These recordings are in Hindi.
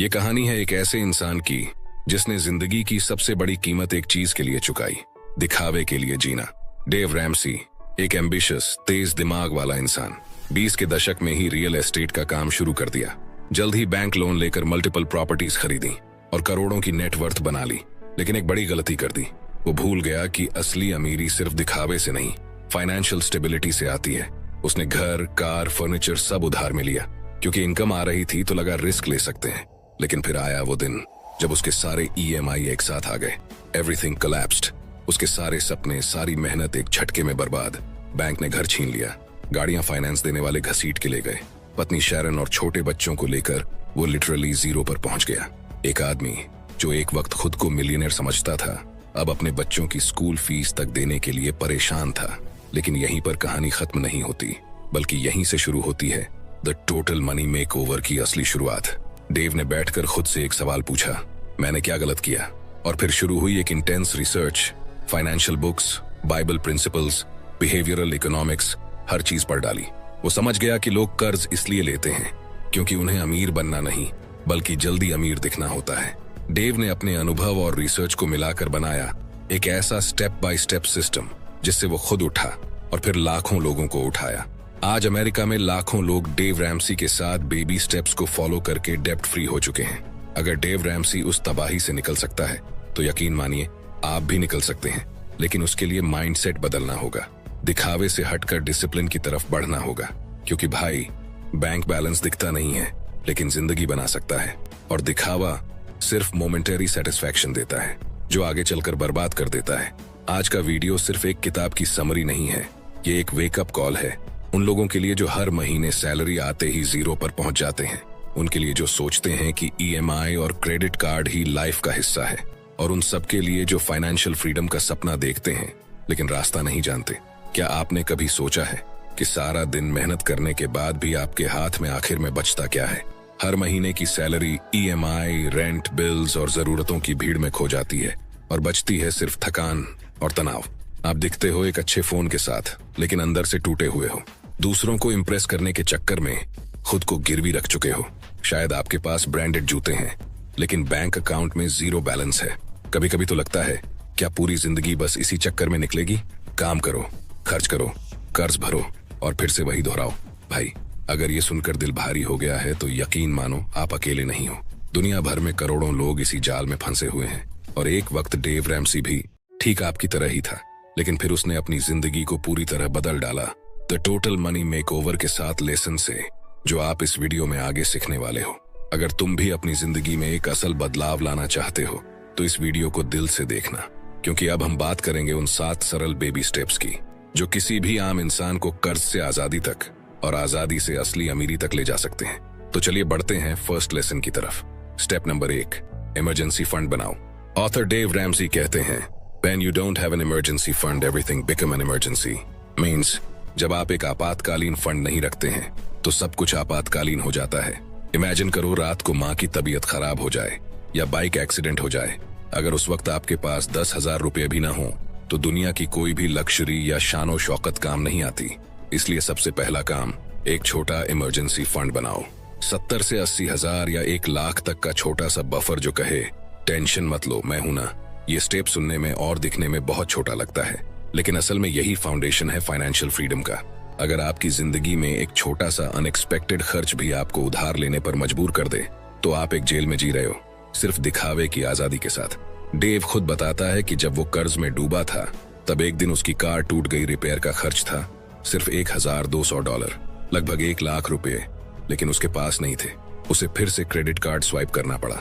ये कहानी है एक ऐसे इंसान की जिसने जिंदगी की सबसे बड़ी कीमत एक चीज के लिए चुकाई, दिखावे के लिए जीना। डेव रैमसी एक एम्बिशियस, तेज दिमाग वाला इंसान 20 के दशक में ही रियल एस्टेट का काम शुरू कर दिया। जल्द ही बैंक लोन लेकर मल्टीपल प्रॉपर्टीज खरीदी और करोड़ों की नेटवर्थ बना ली। लेकिन एक बड़ी गलती कर दी। वो भूल गया कि असली अमीरी सिर्फ दिखावे से नहीं, फाइनेंशियल स्टेबिलिटी से आती है। उसने घर, कार, फर्नीचर सब उधार में लिया क्योंकि इनकम आ रही थी तो लगा रिस्क ले सकते हैं। लेकिन फिर आया वो दिन जब उसके सारे EMI एक साथ आ गए। Everything collapsed. उसके सारे सपने, सारी मेहनत एक झटके में बर्बाद। बैंक ने घर छीन लिया, गाड़ियां फाइनेंस देने वाले घसीट के ले गए। पत्नी शैरन और छोटे बच्चों को लेकर वो लिटरली जीरो पर पहुंच गया। एक आदमी जो एक वक्त खुद को मिलियनेयर समझता था, अब अपने बच्चों की स्कूल फीस तक देने के लिए परेशान था। लेकिन यहीं पर कहानी खत्म नहीं होती, बल्कि यहीं से शुरू होती है द टोटल मनी मेकओवर की असली शुरुआत। डेव ने बैठकर खुद से एक सवाल पूछा, मैंने क्या गलत किया? और फिर शुरू हुई एक intense research. Financial books, Bible principles, behavioural economics, हर चीज पढ़ डाली। वो समझ गया कि लोग कर्ज इसलिए लेते हैं क्योंकि उन्हें अमीर बनना नहीं, बल्कि जल्दी अमीर दिखना होता है। डेव ने अपने अनुभव और रिसर्च को मिलाकर बनाया एक ऐसा स्टेप बाय स्टेप सिस्टम जिससे वो खुद उठा और फिर लाखों लोगों को उठाया। आज अमेरिका में लाखों लोग डेव रैमसी के साथ बेबी स्टेप्स को फॉलो करके डेब्ट फ्री हो चुके हैं। अगर डेव रैमसी उस तबाही से निकल सकता है तो यकीन मानिए आप भी निकल सकते हैं। लेकिन उसके लिए माइंडसेट बदलना होगा, दिखावे से हटकर डिसिप्लिन की तरफ बढ़ना होगा। क्योंकि भाई, बैंक बैलेंस दिखता नहीं है लेकिन जिंदगी बना सकता है, और दिखावा सिर्फ मोमेंटरी सेटिस्फैक्शन देता है जो आगे चलकर बर्बाद कर देता है। आज का वीडियो सिर्फ एक किताब की समरी नहीं है, ये एक वेकअप कॉल है उन लोगों के लिए जो हर महीने सैलरी आते ही जीरो पर पहुंच जाते हैं, उनके लिए जो सोचते हैं कि EMI और क्रेडिट कार्ड ही लाइफ का हिस्सा है, और उन सबके लिए जो फाइनेंशियल फ्रीडम का सपना देखते हैं लेकिन रास्ता नहीं जानते। क्या आपने कभी सोचा है कि सारा दिन मेहनत करने के बाद भी आपके हाथ में आखिर में बचता क्या है? हर महीने की सैलरी EMI, रेंट, बिल्स और जरूरतों की भीड़ में खो जाती है और बचती है सिर्फ थकान और तनाव। आप दिखते हो एक अच्छे फोन के साथ लेकिन अंदर से टूटे हुए हो। दूसरों को इम्प्रेस करने के चक्कर में खुद को गिरवी रख चुके हो। शायद आपके पास ब्रांडेड जूते हैं लेकिन बैंक अकाउंट में जीरो बैलेंस है। कभी कभी तो लगता है क्या पूरी जिंदगी बस इसी चक्कर में निकलेगी? काम करो, खर्च करो, कर्ज भरो और फिर से वही दोहराओ। भाई, अगर ये सुनकर दिल भारी हो गया है तो यकीन मानो आप अकेले नहीं हो। दुनिया भर में करोड़ों लोग इसी जाल में फंसे हुए हैं, और एक वक्त डेव रैमसी भी ठीक आपकी तरह ही था। लेकिन फिर उसने अपनी जिंदगी को पूरी तरह बदल डाला द टोटल मनी मेकओवर के साथ लेसन से, जो आप इस वीडियो में आगे सीखने वाले हो। अगर तुम भी अपनी जिंदगी में एक असल बदलाव लाना चाहते हो तो इस वीडियो को दिल से देखना, क्योंकि अब हम बात करेंगे उन 7 सरल बेबी स्टेप्स की जो किसी भी आम इंसान को कर्ज से आजादी तक और आजादी से असली अमीरी तक ले जा सकते हैं। तो चलिए बढ़ते हैं फर्स्ट लेसन की तरफ। स्टेप नंबर 1, इमरजेंसी फंड बनाओ। ऑथर डेव रैमसी कहते हैं, When you don't have an emergency fund, everything become an emergency. Means, जब आप एक आपातकालीन फंड नहीं रखते हैं तो सब कुछ आपातकालीन हो जाता है। इमेजिन करो रात को माँ की तबीयत खराब हो जाए या बाइक एक्सीडेंट हो जाए। अगर उस वक्त आपके पास 10,000 रुपए भी ना हो तो दुनिया की कोई भी लग्जरी या शानो शौकत काम नहीं आती। इसलिए सबसे पहला काम, एक छोटा इमरजेंसी फंड बनाओ। 70 से 80 हजार या 1 लाख तक का छोटा सा बफर जो कहे, टेंशन मत लो, मैं हूं ना। ये स्टेप सुनने में और दिखने में बहुत छोटा लगता है, लेकिन असल में यही फाउंडेशन है फाइनेंशियल फ्रीडम का। अगर आपकी जिंदगी में एक छोटा सा अनएक्सपेक्टेड खर्च भी आपको उधार लेने पर मजबूर कर दे तो आप एक जेल में जी रहे हो, सिर्फ दिखावे की आजादी के साथ। डेव खुद बताता है कि जब वो कर्ज में डूबा था तब एक दिन उसकी कार टूट गई। रिपेयर का खर्च था सिर्फ $1,200, लगभग 1 लाख रुपए, लेकिन उसके पास नहीं थे। उसे फिर से क्रेडिट कार्ड स्वाइप करना पड़ा।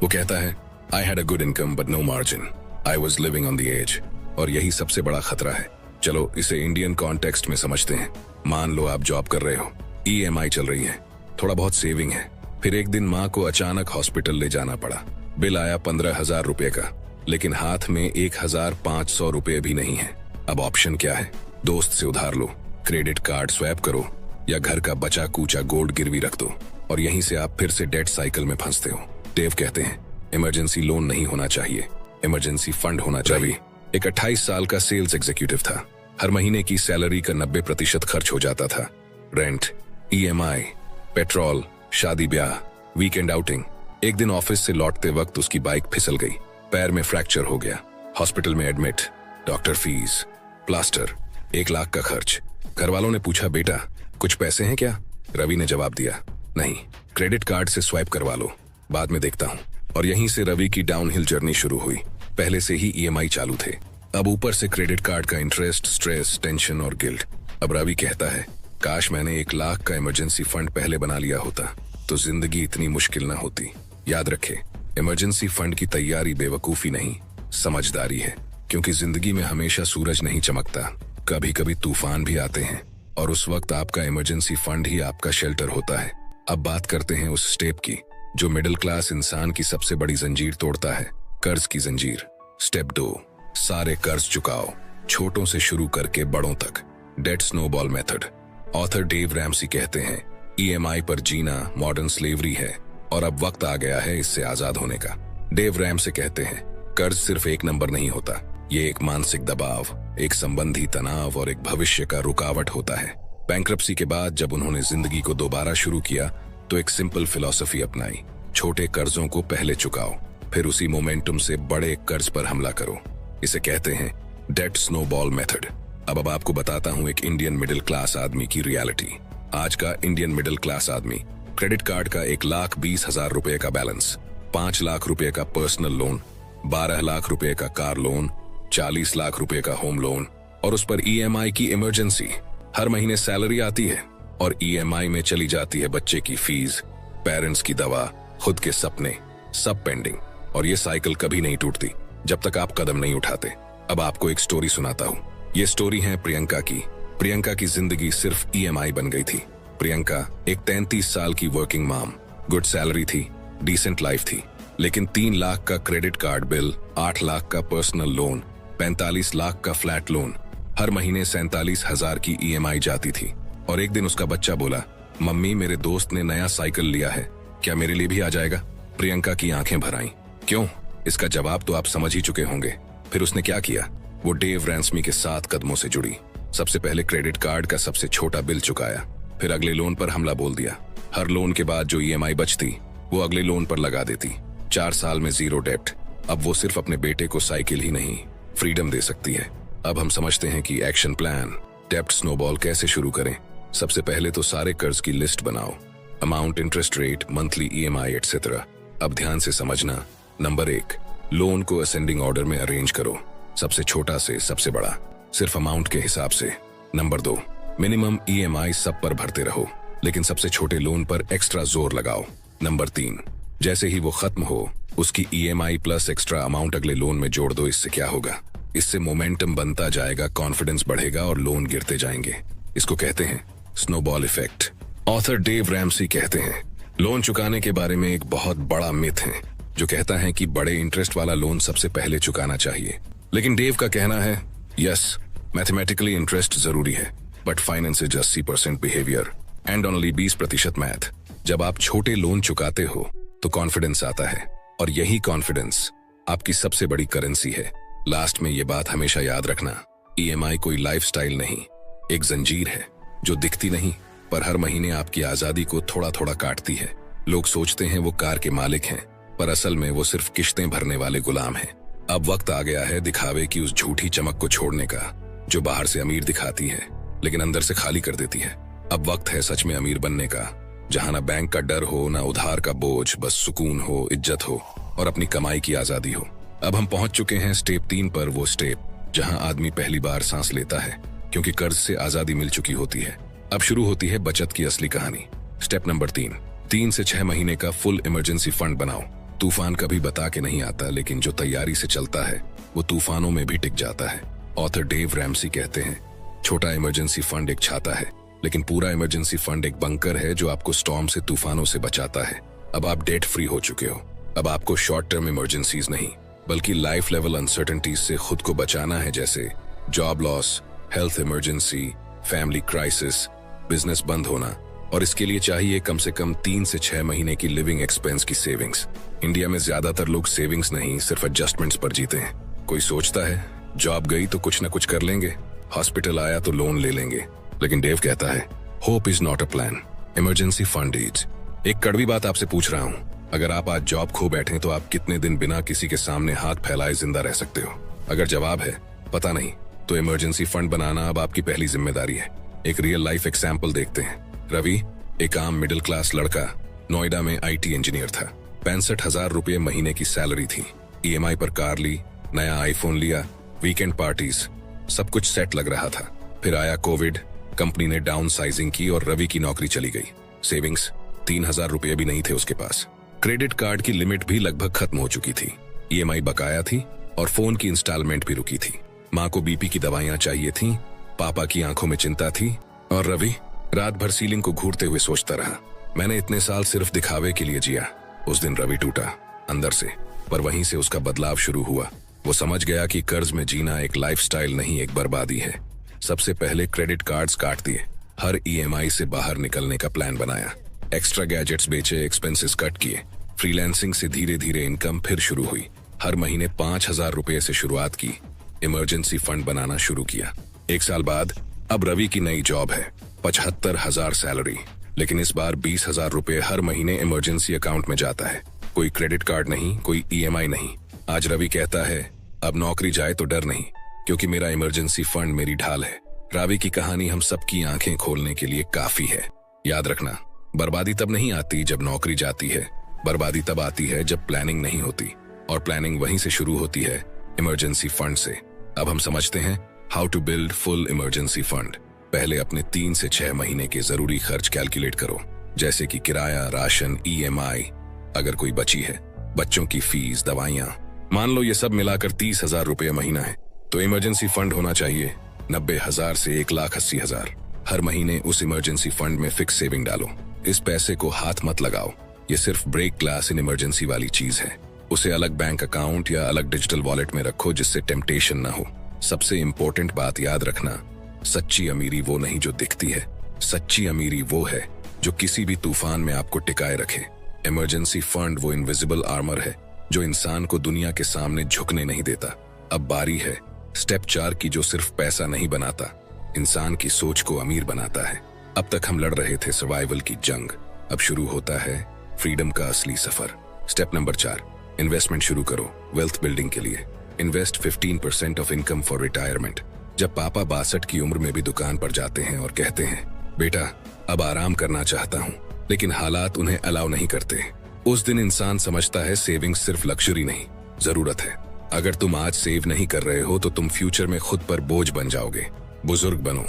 वो कहता है, I had a good income but no margin. I was living on the edge. और यही सबसे बड़ा खतरा है। चलो इसे इंडियन कॉन्टेक्स्ट में समझते हैं। मान लो आप जॉब कर रहे हो, EMI चल रही है, थोड़ा बहुत सेविंग है। फिर एक दिन माँ को अचानक हॉस्पिटल ले जाना पड़ा। बिल आया 15,000 रुपए का, लेकिन हाथ में 1,500 रुपए भी नहीं है। अब ऑप्शन क्या है? दोस्त से उधार लो, क्रेडिट कार्ड स्वैप करो, या घर का बचा कूचा गोल्ड गिरवी रख दो, और यहीं से आप फिर से डेट साइकिल में फंसते हो। डेव कहते हैं, इमरजेंसी लोन नहीं होना चाहिए, इमरजेंसी फंड होना चाहिए। एक 28 साल का सेल्स एग्जीक्यूटिव था। हर महीने की सैलरी का 90% खर्च हो जाता था। रेंट, EMI, पेट्रोल, शादी ब्याह, वीकेंड आउटिंग, एक दिन ऑफिस से लौटते वक्त उसकी बाइक फिसल गई, पैर में फ्रैक्चर हो गया, हॉस्पिटल में admit, doctor fees, plaster, 1 lakh का खर्च। घर वालों ने पूछा, बेटा कुछ पैसे हैं क्या? रवि ने जवाब दिया, नहीं, क्रेडिट कार्ड से स्वाइप करवा लो, बाद में देखता हूँ। और यहीं से रवि की डाउनहिल जर्नी शुरू हुई। पहले से ही ईएमआई चालू थे, अब ऊपर से क्रेडिट कार्ड का इंटरेस्ट, स्ट्रेस, टेंशन और गिल्ट। अब रवि कहता है, काश मैंने 1 लाख का इमरजेंसी फंड पहले बना लिया होता तो जिंदगी इतनी मुश्किल ना होती। याद रखे, इमरजेंसी फंड की तैयारी बेवकूफी नहीं, समझदारी है। क्योंकि जिंदगी में हमेशा सूरज नहीं चमकता, कभी कभी तूफान भी आते हैं, और उस वक्त आपका इमरजेंसी फंड ही आपका शेल्टर होता है। अब बात करते हैं उस स्टेप की जो मिडिल क्लास इंसान की सबसे बड़ी जंजीर तोड़ता है, कर्ज की जंजीर। स्टेप 2, सारे कर्ज चुकाओ, छोटों से शुरू करके बड़ों तक। Debt snowball method. Author Dave Ramsey कहते हैं, ईएमआई पर जीना मॉडर्न स्लेवरी है और अब वक्त आ गया है इससे आजाद होने का। डेव रैमसी कहते हैं, कर्ज सिर्फ एक नंबर नहीं होता, ये एक मानसिक दबाव, एक संबंधी तनाव और एक भविष्य का रुकावट होता है। बैंक्रप्सी के बाद जब उन्होंने जिंदगी को दोबारा शुरू किया तो एक सिंपल फिलॉसफी अपनाई, छोटे कर्जों को पहले चुकाओ, फिर उसी मोमेंटम से बड़े कर्ज पर हमला करो। इसे कहते हैं डेट स्नोबॉल मेथड। अब आपको बताता हूं एक इंडियन मिडिल क्लास आदमी की रियलिटी। आज का इंडियन मिडिल क्लास आदमी, क्रेडिट कार्ड का 1,20,000 रुपए का बैलेंस, 5 लाख रुपए का पर्सनल लोन, 12 लाख रुपए का कार लोन, 40 लाख रुपए का होम लोन, और उस पर ईएमआई की इमरजेंसी। हर महीने सैलरी आती है और ईएमआई में चली जाती है बच्चे की फीस, पेरेंट्स की दवा, खुद के सपने, सब पेंडिंग। और ये साइकिल कभी नहीं टूटती जब तक आप कदम नहीं उठाते। अब आपको एक स्टोरी सुनाता हूँ। ये स्टोरी है प्रियंका की। प्रियंका की जिंदगी सिर्फ ईएमआई बन गई थी। प्रियंका एक 33 साल की वर्किंग मॉम, गुड सैलरी थी, डिसेंट लाइफ थी, लेकिन 3 लाख का क्रेडिट कार्ड बिल, 8 लाख का पर्सनल लोन, 45 लाख का फ्लैट लोन, हर महीने 47,000 की ईएमआई जाती थी। और एक दिन उसका बच्चा बोला, मम्मी मेरे दोस्त ने नया साइकिल लिया है, क्या मेरे लिए भी आ जाएगा? प्रियंका की आंखें भर आईं। क्यों? इसका जवाब तो आप समझ ही चुके होंगे। फिर उसने क्या किया? वो डेव रैमसी के 7 कदमों से जुड़ी। सबसे पहले क्रेडिट कार्ड का सबसे छोटा बिल चुकाया, फिर अगले लोन पर हमला बोल दिया। हर लोन के बाद जो ईएमआई बचती वो अगले लोन पर लगा देती। 4 साल में 0 डेब्ट। अब वो सिर्फ अपने बेटे को साइकिल ही नहीं, फ्रीडम दे सकती है। अब हम समझते हैं कि एक्शन प्लान, डेब्ट स्नोबॉल कैसे शुरू करें। सबसे पहले तो सारे कर्ज की लिस्ट बनाओ, amount, interest rate, monthly EMI etcetera. अब ध्यान से समझना। नंबर 1, लोन को असेंडिंग ऑर्डर में अरेंज करो, सबसे छोटा से सबसे बड़ा, सिर्फ अमाउंट के हिसाब से। नंबर 2, मिनिमम ईएमआई सब पर भरते रहो, लेकिन सबसे छोटे लोन पर एक्स्ट्रा जोर लगाओ। नंबर 3, जैसे ही वो खत्म हो उसकी ईएमआई प्लस एक्स्ट्रा अमाउंट अगले लोन में जोड़ दो। इससे क्या होगा? इससे मोमेंटम बनता जाएगा, कॉन्फिडेंस बढ़ेगा और लोन गिरते जाएंगे। इसको कहते हैं snowball effect. Author Dave Ramsey कहते हैं, लोन चुकाने के बारे में एक बहुत बड़ा मिथ है जो कहता है कि बड़े इंटरेस्ट वाला लोन सबसे पहले चुकाना चाहिए। लेकिन डेव का कहना है, यस, मैथमेटिकली इंटरेस्ट जरूरी है, but finance is 80% behaviour and only 20% math. जब आप छोटे लोन चुकाते हो तो कॉन्फिडेंस आता है, और यही कॉन्फिडेंस आपकी सबसे बड़ी करेंसी है। लास्ट में ये बात हमेशा याद रखना, ईएमआई कोई लाइफस्टाइल नहीं, एक जंजीर है जो दिखती नहीं पर हर महीने आपकी आजादी को थोड़ा थोड़ा काटती है। लोग सोचते हैं वो कार के मालिक हैं, पर असल में वो सिर्फ किश्तें भरने वाले गुलाम हैं। अब वक्त आ गया है दिखावे की उस झूठी चमक को छोड़ने का जो बाहर से अमीर दिखाती है लेकिन अंदर से खाली कर देती है। अब वक्त है सच में अमीर बनने का, जहां ना बैंक का डर हो, ना उधार का बोझ, बस सुकून हो, इज्जत हो और अपनी कमाई की आजादी हो। अब हम पहुंच चुके हैं स्टेप 3 पर, वो स्टेप जहां आदमी पहली बार सांस लेता है क्योंकि कर्ज से आजादी मिल चुकी होती है। अब शुरू होती है बचत की असली कहानी। स्टेप नंबर 3 से 6 महीने का फुल इमरजेंसी फंड बनाओ। तूफान कभी बता के नहीं आता, लेकिन जो तैयारी से चलता है वो तूफानों में भी टिक जाता है। ऑथर डेव रैमसी कहते हैं, छोटा इमरजेंसी फंड एक छाता है, लेकिन पूरा इमरजेंसी फंड एक बंकर है जो आपको स्टॉर्म से, तूफानों से बचाता है। अब आप डेट फ्री हो चुके हो। अब आपको शॉर्ट टर्म इमरजेंसीज नहीं बल्कि लाइफ लेवल अनसर्टेनिटीज से खुद को बचाना है, जैसे job loss, health emergency, family crisis, business बंद होना। और इसके लिए चाहिए कम से कम 3 से 6 महीने की लिविंग एक्सपेंस की सेविंग्स। इंडिया में ज्यादातर लोग सेविंग्स नहीं, सिर्फ एडजस्टमेंट्स पर जीते हैं। कोई सोचता है जॉब गई तो कुछ न कुछ कर लेंगे, हॉस्पिटल आया तो लोन ले लेंगे, लेकिन डेव कहता है, hope is not a plan, emergency fund is. एक कड़वी बात आपसे पूछ रहा हूँ, अगर आप आज जॉब खो बैठे तो आप कितने दिन बिना किसी के सामने हाथ फैलाए जिंदा रह सकते हो? अगर जवाब है पता नहीं, तो इमरजेंसी फंड बनाना अब आपकी पहली जिम्मेदारी है। एक रियल लाइफ एग्जाम्पल देखते हैं। रवि एक आम मिडिल क्लास लड़का, नोएडा में IT इंजीनियर था। 65,000 रुपये महीने की सैलरी थी। EMI पर कार ली, नया आईफोन लिया, वीकेंड पार्टीज, सब कुछ सेट लग रहा था। फिर आया कोविड, कंपनी ने डाउन साइजिंग की और रवि की नौकरी चली गई। सेविंग्स 3,000 रुपये भी नहीं थे उसके पास। क्रेडिट कार्ड की लिमिट भी लगभग खत्म हो चुकी थी। EMI बकाया थी और फोन की इंस्टॉलमेंट भी रुकी थी। माँ को BP की दवाइयां चाहिए थी, पापा की आंखों में चिंता थी और रवि रात भर सीलिंग को घूरते हुए सोचता रहा, मैंने इतने साल सिर्फ दिखावे के लिए जिया। उस दिन रवि टूटा अंदर से, पर वहीं से उसका बदलाव शुरू हुआ। वो समझ गया कि कर्ज में जीना एक लाइफस्टाइल नहीं, एक बर्बादी है। सबसे पहले क्रेडिट कार्ड्स काट दिए, हर EMI से बाहर निकलने का प्लान बनाया, एक्स्ट्रा गैजेट्स बेचे, एक्सपेंसेस कट किए। फ्रीलांसिंग से धीरे धीरे इनकम फिर शुरू हुई। हर महीने 5,000 रुपये से शुरुआत की। इमरजेंसी फंड बनाना शुरू किया। 1 साल बाद अब रवि की नई जॉब है, 75,000 सैलरी, लेकिन इस बार 20,000 रुपये हर महीने इमरजेंसी अकाउंट में जाता है। कोई क्रेडिट कार्ड नहीं, कोई EMI नहीं। आज रवि कहता है अब नौकरी जाए तो डर नहीं, क्योंकि मेरा इमरजेंसी फंड मेरी ढाल है। रवि की कहानी हम सबकी आंखें खोलने के लिए काफी है। याद रखना, बर्बादी तब नहीं आती जब नौकरी जाती है, बर्बादी तब आती है जब प्लानिंग नहीं होती, और प्लानिंग वहीं से शुरू होती है, इमरजेंसी फंड से। अब हम समझते हैं how to build full emergency fund. पहले अपने 3 से 6 महीने के जरूरी खर्च कैलकुलेट करो, जैसे कि किराया, राशन, EMI, अगर कोई बची है, बच्चों की फीस, दवाइयां। मान लो ये सब मिलाकर 30,000 रुपये महीना है, तो इमरजेंसी फंड होना चाहिए 90,000 से 1,80,000। हर महीने उस इमरजेंसी फंड में फिक्स सेविंग डालो। इस पैसे को हाथ मत लगाओ, ये सिर्फ ब्रेक ग्लास इन इमरजेंसी वाली चीज है। उसे अलग बैंक अकाउंट या अलग डिजिटल वॉलेट में रखो, जिससे टेम्पटेशन ना हो। सबसे इंपॉर्टेंट बात याद रखना, सच्ची अमीरी वो नहीं जो दिखती है, सच्ची अमीरी वो है जो किसी भी तूफान में आपको टिकाए रखे। इमरजेंसी फंड वो इनविजिबल आर्मर है जो इंसान को दुनिया के सामने झुकने नहीं देता। अब बारी है स्टेप 4 की, जो सिर्फ पैसा नहीं बनाता, इंसान की सोच को अमीर बनाता है। अब तक हम लड़ रहे थे सर्वाइवल की जंग, अब शुरू होता है फ्रीडम का असली सफर। स्टेप नंबर 4, इन्वेस्टमेंट शुरू करो वेल्थ बिल्डिंग के लिए। Invest 15% of income for retirement. जब पापा 62 की उम्र में भी दुकान पर जाते हैं और कहते हैं, बेटा अब आराम करना चाहता हूँ, लेकिन हालात उन्हें अलाउ नहीं करते, उस दिन इंसान समझता है सेविंग सिर्फ लग्जरी नहीं, जरूरत है। अगर तुम आज सेव नहीं कर रहे हो तो तुम फ्यूचर में खुद पर बोझ बन जाओगे। बुजुर्ग बनो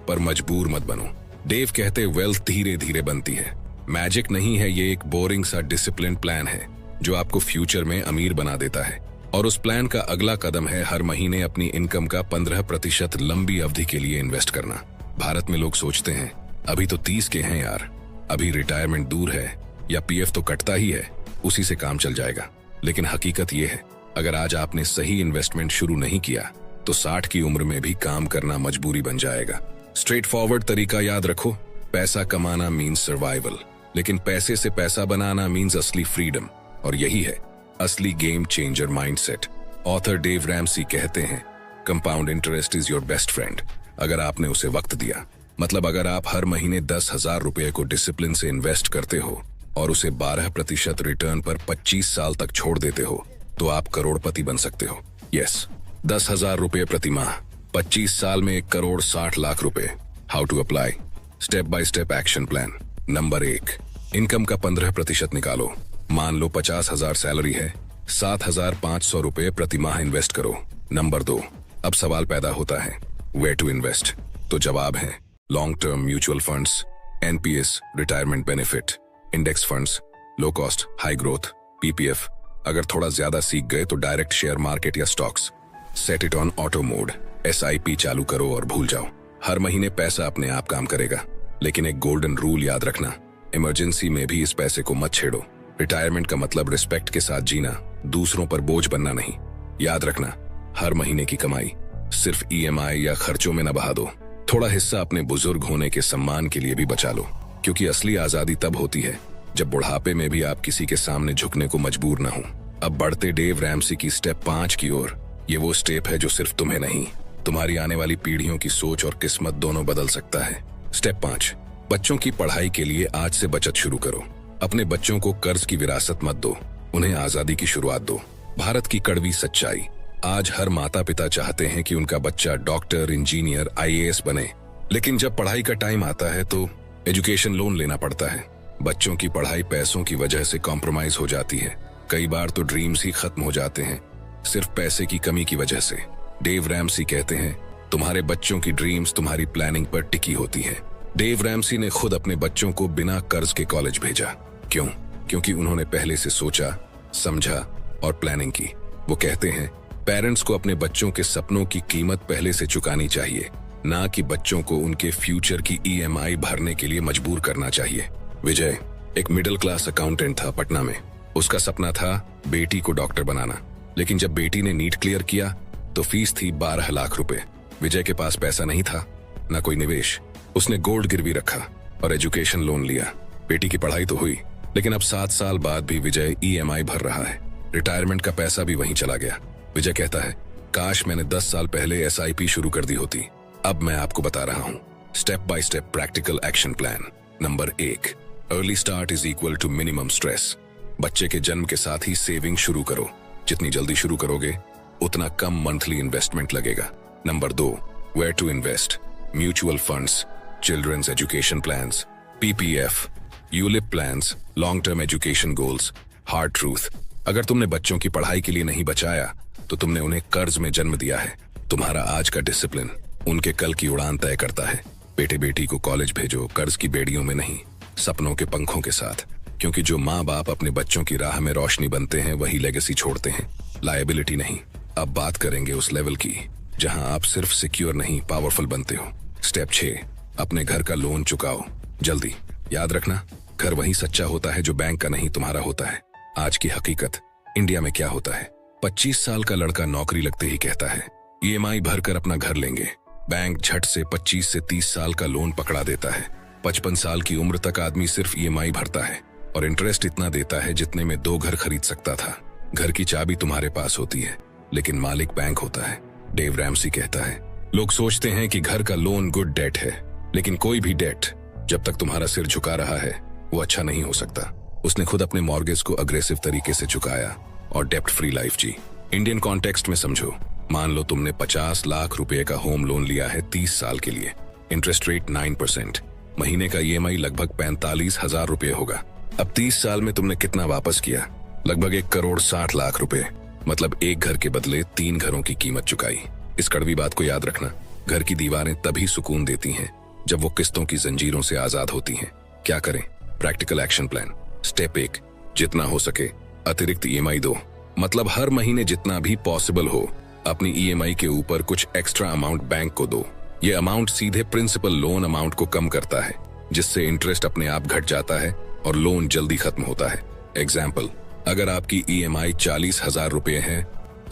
पर मजबूर मत बनो। डेव कहते वेल्थ धीरे धीरे बनती है, मैजिक नहीं है, ये एक बोरिंग सा डिसिप्लिन प्लान है जो आपको फ्यूचर में अमीर बना देता है। और उस प्लान का अगला कदम है हर महीने अपनी इनकम का 15% लंबी अवधि के लिए इन्वेस्ट करना। भारत में लोग सोचते हैं अभी तो 30 के हैं यार, अभी रिटायरमेंट दूर है, या PF तो कटता ही है, उसी से काम चल जाएगा। लेकिन हकीकत यह है, अगर आज आपने सही इन्वेस्टमेंट शुरू नहीं किया तो 60 की उम्र में भी काम करना मजबूरी बन जाएगा। स्ट्रेट फॉरवर्ड तरीका याद रखो, पैसा कमाना मीन्स सर्वाइवल, लेकिन पैसे से पैसा बनाना मीन्स असली फ्रीडम, और यही है असली game changer mindset. Author Dave Ramsey कहते हैं compound interest is your best friend. अगर आपने उसे वक्त दिया, मतलब अगर आप हर महीने 10,000 रुपये को डिसिप्लिन से इन्वेस्ट करते हो और उसे 12% रिटर्न पर 25 साल तक छोड़ देते हो, तो आप करोड़पति बन सकते हो। यस, 10,000 रुपये प्रति माह, 25 साल में 1,60,00,000 रुपए। How to apply? Step by step action plan. Number 1, income का 15% निकालो। मान लो 50,000 सैलरी है, 7,500 रुपये प्रति माह इन्वेस्ट करो। नंबर 2, अब सवाल पैदा होता है वेयर टू इन्वेस्ट? तो जवाब है long term mutual funds, NPS retirement benefit, index funds, low cost high growth, PPF। अगर थोड़ा ज्यादा सीख गए तो डायरेक्ट शेयर मार्केट या stocks. Set it on auto mode, SIP चालू करो और भूल जाओ। हर महीने पैसा अपने आप काम करेगा, लेकिन एक गोल्डन रूल याद रखना, इमरजेंसी में भी इस पैसे को मत छेड़ो। रिटायरमेंट का मतलब रिस्पेक्ट के साथ जीना, दूसरों पर बोझ बनना नहीं। याद रखना, हर महीने की कमाई सिर्फ EMI या खर्चों में न बहा दो। थोड़ा हिस्सा अपने बुजुर्ग होने के सम्मान के लिए भी बचा लो, क्योंकि असली आजादी तब होती है जब बुढ़ापे में भी आप किसी के सामने झुकने को मजबूर न हो। अब बढ़ते डेव रैमसी की स्टेप 5 की ओर। ये वो स्टेप है जो सिर्फ तुम्हें नहीं, तुम्हारी आने वाली पीढ़ियों की सोच और किस्मत दोनों बदल सकता है। स्टेप 5, बच्चों की पढ़ाई के लिए आज से बचत शुरू करो। अपने बच्चों को कर्ज की विरासत मत दो, उन्हें आजादी की शुरुआत दो। भारत की कड़वी सच्चाई, आज हर माता पिता चाहते हैं कि उनका बच्चा डॉक्टर, इंजीनियर, आईएएस बने, लेकिन जब पढ़ाई का टाइम आता है तो एजुकेशन लोन लेना पड़ता है। बच्चों की पढ़ाई पैसों की वजह से कॉम्प्रोमाइज हो जाती है। कई बार तो ड्रीम्स ही खत्म हो जाते हैं सिर्फ पैसे की कमी की वजह से। डेव रैमसी कहते हैं, तुम्हारे बच्चों की ड्रीम्स तुम्हारी प्लानिंग पर टिकी होती है। डेव रैमसी ने खुद अपने बच्चों को बिना कर्ज के कॉलेज भेजा। क्यों? क्योंकि उन्होंने पहले से सोचा, समझा और प्लानिंग की। वो कहते हैं, पेरेंट्स को अपने बच्चों के सपनों की कीमत पहले से चुकानी चाहिए, ना कि बच्चों को उनके फ्यूचर की ईएमआई भरने के लिए मजबूर करना चाहिए। विजय एक मिडिल क्लास अकाउंटेंट था पटना में। उसका सपना था बेटी को डॉक्टर बनाना, लेकिन जब बेटी ने नीट क्लियर किया तो फीस थी 12 लाख रुपए। विजय के पास पैसा नहीं था, ना कोई निवेश। उसने गोल्ड गिरवी रखा और एजुकेशन लोन लिया। बेटी की पढ़ाई तो हुई, लेकिन अब 7 साल बाद भी विजय ईएमआई भर रहा है। रिटायरमेंट का पैसा भी वहीं चला गया। विजय कहता है, काश मैंने 10 साल पहले एसआईपी शुरू कर दी होती। अब मैं आपको बता रहा हूँ step by step practical action plan. Number 1, early start is equal to minimum stress. बच्चे के जन्म के साथ ही सेविंग शुरू करो। जितनी जल्दी शुरू करोगे उतना कम मंथली इन्वेस्टमेंट लगेगा। Number 2, where to invest. Mutual funds, children's education plans, PPF, ULIP plans, long term education goals. Hard truth, अगर तुमने बच्चों की पढ़ाई के लिए नहीं बचाया तो तुमने उन्हें कर्ज में जन्म दिया है। तुम्हारा आज का डिसिप्लिन उनके कल की उड़ान तय करता है। बेटे बेटी को कॉलेज भेजो, कर्ज की बेड़ियों में नहीं, सपनों के पंखों के साथ। क्योंकि जो माँ बाप अपने बच्चों की राह में रोशनी बनते हैं वही लेगेसी छोड़ते हैं, लायबिलिटी नहीं। अब बात करेंगे उस लेवल की जहां आप सिर्फ सिक्योर नहीं पावरफुल बनते हो। स्टेप 6, अपने घर का लोन चुकाओ जल्दी। याद रखना, घर वही सच्चा होता है जो बैंक का नहीं तुम्हारा होता है। आज की हकीकत इंडिया में क्या होता है, 25 साल का लड़का नौकरी लगते ही कहता है ईएमआई भरकर अपना घर लेंगे। बैंक झट से 25 से 30 साल का लोन पकड़ा देता है। 55 साल की उम्र तक आदमी सिर्फ ईएमआई भरता है और इंटरेस्ट इतना देता है जितने में 2 घर खरीद सकता था। घर की चाबी तुम्हारे पास होती है, लेकिन मालिक बैंक होता है। डेव रैमसी कहता है, लोग सोचते हैं कि घर का लोन गुड डेट है, लेकिन कोई भी डेट जब तक तुम्हारा सिर झुका रहा है वो अच्छा नहीं हो सकता। उसने खुद अपने मॉर्गेज को अग्रेसिव तरीके से चुकाया और डेप्ट फ्री लाइफ जी। इंडियन कॉन्टेक्स्ट में समझो, मान लो तुमने 50 लाख रुपए का होम लोन लिया है 30 साल के लिए। इंटरेस्ट रेट 9%, महीने का ईएमआई लगभग 45,000 रुपए होगा। अब 30 साल में तुमने कितना वापस किया? लगभग 1,60,00,000 रुपए। मतलब एक घर के बदले 3 घरों की कीमत चुकाई। इस कड़वी बात को याद रखना, घर की दीवारें तभी सुकून देती हैं जब वो किस्तों की जंजीरों से आजाद होती हैं। क्या करें? Practical action plan. स्टेप 1, जितना हो सके अतिरिक्त ईएमआई दो। मतलब हर महीने जितना भी पॉसिबल हो अपनी ईएमआई के ऊपर कुछ एक्स्ट्रा अमाउंट बैंक को दो। ये अमाउंट सीधे प्रिंसिपल लोन अमाउंट को कम करता है, जिससे इंटरेस्ट अपने आप घट जाता है और लोन जल्दी खत्म होता है। एग्जाम्पल, अगर आपकी ईएमआई 40,000 रुपए है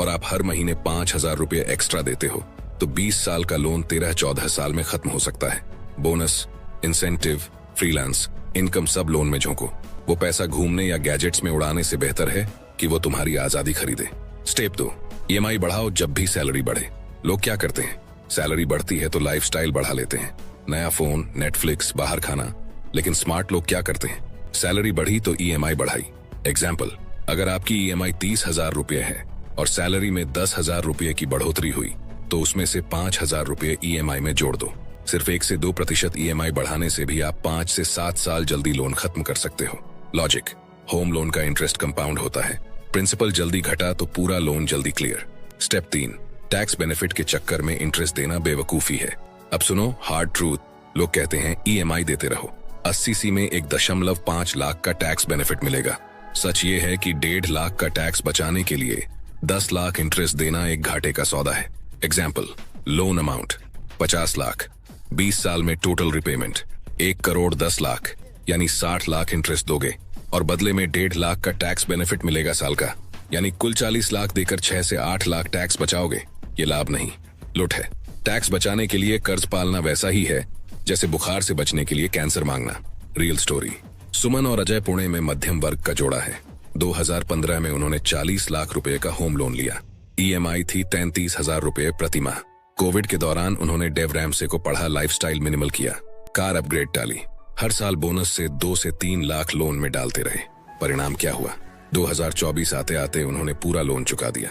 और आप हर महीने 5,000 रुपए एक्स्ट्रा देते हो तो 20 साल का लोन 13-14 साल में खत्म हो सकता है। बोनस, इंसेंटिव, फ्रीलांस इनकम सब लोन में झोंको। वो पैसा घूमने या गैजेट्स में उड़ाने से बेहतर है कि वो तुम्हारी आजादी खरीदे। स्टेप 2, ईएमआई बढ़ाओ जब भी सैलरी बढ़े। लोग क्या करते हैं, सैलरी बढ़ती है तो लाइफस्टाइल बढ़ा लेते हैं, नया फोन, नेटफ्लिक्स, बाहर खाना। लेकिन स्मार्ट लोग क्या करते हैं, सैलरी बढ़ी तो ईएमआई बढ़ाई। एग्जाम्पल, अगर आपकी ईएमआई 30,000 रुपए है और सैलरी में 10,000 रुपए की बढ़ोतरी हुई तो उसमें से 5,000 रुपए ईएमआई में जोड़ दो। सिर्फ 1 से 2% ईएमआई बढ़ाने से भी आप 5 से 7 साल जल्दी लोन खत्म कर सकते हो। लॉजिक, होम लोन का इंटरेस्ट कंपाउंड होता है, प्रिंसिपल जल्दी घटा तो पूरा लोन जल्दी क्लियर। स्टेप 3, टैक्स बेनिफिट के चक्कर में इंटरेस्ट देना बेवकूफी है। अब सुनो हार्ड ट्रूथ, लोग कहते हैं ईएमआई देते रहो, 80C में 1.5 लाख का टैक्स बेनिफिट मिलेगा। सच ये है कि 1.5 लाख का टैक्स बचाने के लिए 10 लाख इंटरेस्ट देना एक घाटे का सौदा है। एग्जाम्पल, लोन अमाउंट 50 लाख, 20 साल में टोटल रिपेमेंट 1,10,00,000 यानी 60 लाख इंटरेस्ट दोगे और बदले में 1.5 लाख का टैक्स बेनिफिट मिलेगा साल का, यानी कुल 40 लाख देकर 6 से 8 लाख टैक्स बचाओगे। ये लाभ नहीं, लुट है। टैक्स बचाने के लिए कर्ज पालना वैसा ही है जैसे बुखार से बचने के लिए कैंसर मांगना। रियल स्टोरी, सुमन और अजय पुणे में मध्यम वर्ग का जोड़ा है। 2015 में उन्होंने 40 लाख रुपए का होम लोन लिया। ईएमआई थी 33,000 रुपए प्रति माह। कोविड के दौरान उन्होंने डेव रैमसे को पढ़ा, लाइफस्टाइल मिनिमल किया, कार अपग्रेड डाली, हर साल बोनस से 2 से 3 लाख लोन में डालते रहे। परिणाम क्या हुआ? 2024 आते आते उन्होंने पूरा लोन चुका दिया।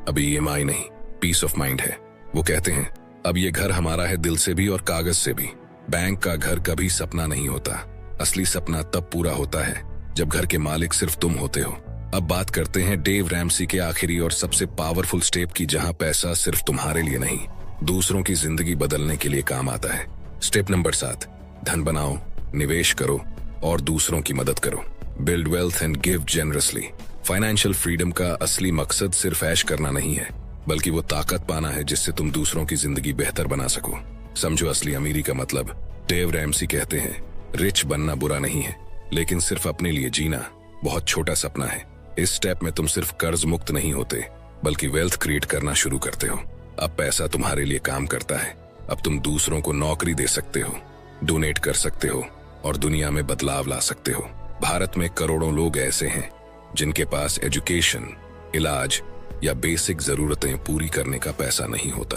अभी ईएमआई नहीं, पीस ऑफ माइंड है। वो कहते हैं अब ये घर हमारा है, दिल से भी और कागज से भी। बैंक का घर कभी सपना नहीं होता। असली सपना तब पूरा होता है जब घर के मालिक सिर्फ तुम होते हो। अब बात करते हैं डेव रैमसी के आखिरी और सबसे पावरफुल स्टेप की, जहां पैसा सिर्फ तुम्हारे लिए नहीं, दूसरों की जिंदगी बदलने के लिए काम आता है। स्टेप नंबर 7, धन बनाओ, निवेश करो और दूसरों की मदद करो। Build wealth and give generously. Financial freedom का असली मकसद सिर्फ ऐश करना नहीं है, बल्कि वो ताकत पाना है जिससे तुम दूसरों की जिंदगी बेहतर बना सको। समझो असली अमीरी का मतलब। डेव रैमसी कहते हैं रिच बनना बुरा नहीं है, लेकिन सिर्फ अपने लिए जीना बहुत छोटा सपना है। इस स्टेप में तुम सिर्फ कर्ज मुक्त नहीं होते, बल्कि वेल्थ क्रिएट करना शुरू करते हो। अब पैसा तुम्हारे लिए काम करता है। अब तुम दूसरों को नौकरी दे सकते हो, डोनेट कर सकते हो और दुनिया में बदलाव ला सकते हो। भारत में करोड़ों लोग ऐसे हैं जिनके पास एजुकेशन, इलाज या बेसिक जरूरतें पूरी करने का पैसा नहीं होता।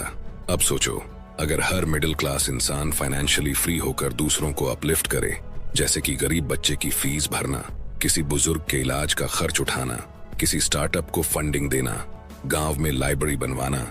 अब सोचो, अगर हर मिडिल क्लास इंसान फाइनेंशियली फ्री होकर दूसरों को अपलिफ्ट करे, जैसे कि गरीब बच्चे की फीस भरना, किसी बुजुर्ग के इलाज का खर्च उठाना, किसी स्टार्टअप को फंडिंग देना, गांव में लाइब्रेरी बनवाना,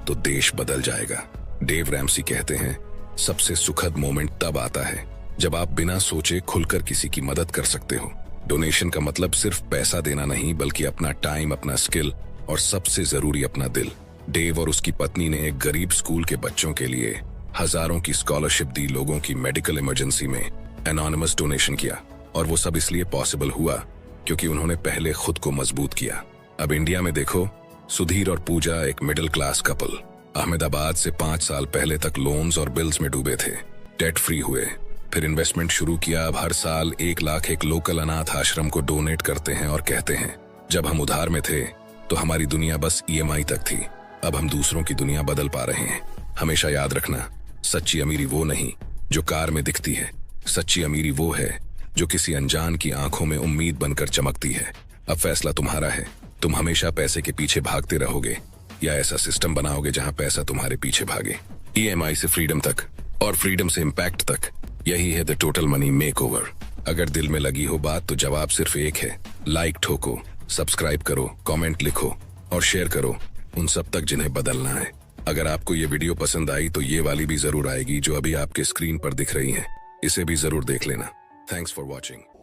तो देश बदल जाएगा। डेव रैमसी कहते हैं सबसे सुखद मोमेंट तब आता है जब आप बिना सोचे खुलकर किसी की मदद कर सकते हो। डोनेशन का मतलब सिर्फ पैसा देना नहीं, बल्कि अपना टाइम, अपना स्किल और सबसे जरूरी अपना दिल। डेव और उसकी पत्नी ने एक गरीब स्कूल के बच्चों के लिए हजारों की स्कॉलरशिप दी, लोगों की मेडिकल इमरजेंसी में एनोनिमस डोनेशन किया, और वो सब इसलिए पॉसिबल हुआ क्योंकि उन्होंने पहले खुद को मजबूत किया। अब इंडिया में देखो, सुधीर और पूजा एक मिडिल क्लास कपल, अहमदाबाद से 5 साल पहले तक लोन्स और बिल्स में डूबे थे, डेट फ्री हुए, फिर इन्वेस्टमेंट शुरू किया। अब हर साल 1 लाख एक लोकल अनाथ आश्रम को डोनेट करते हैं और कहते हैं जब हम उधार में थे तो हमारी दुनिया बस ईएमआई तक थी, अब हम दूसरों की दुनिया बदल पा रहे हैं। हमेशा याद रखना, सच्ची अमीरी वो नहीं जो कार में दिखती है, सच्ची अमीरी वो है जो किसी अनजान की आंखों में उम्मीद बनकर चमकती है। अब फैसला तुम्हारा है, तुम हमेशा पैसे के पीछे भागते रहोगे या ऐसा सिस्टम बनाओगे जहां पैसा तुम्हारे पीछे भागे। ईएमआई से फ्रीडम तक और फ्रीडम से इम्पैक्ट तक, यही है द टोटल मनी मेकओवर। अगर दिल में लगी हो बात तो जवाब सिर्फ एक है, लाइक ठोको, सब्सक्राइब करो, कमेंट लिखो और शेयर करो उन सब तक जिन्हें बदलना है। अगर आपको ये वीडियो पसंद आई तो ये वाली भी जरूर आएगी जो अभी आपके स्क्रीन पर दिख रही है, इसे भी जरूर देख लेना। Thanks for watching.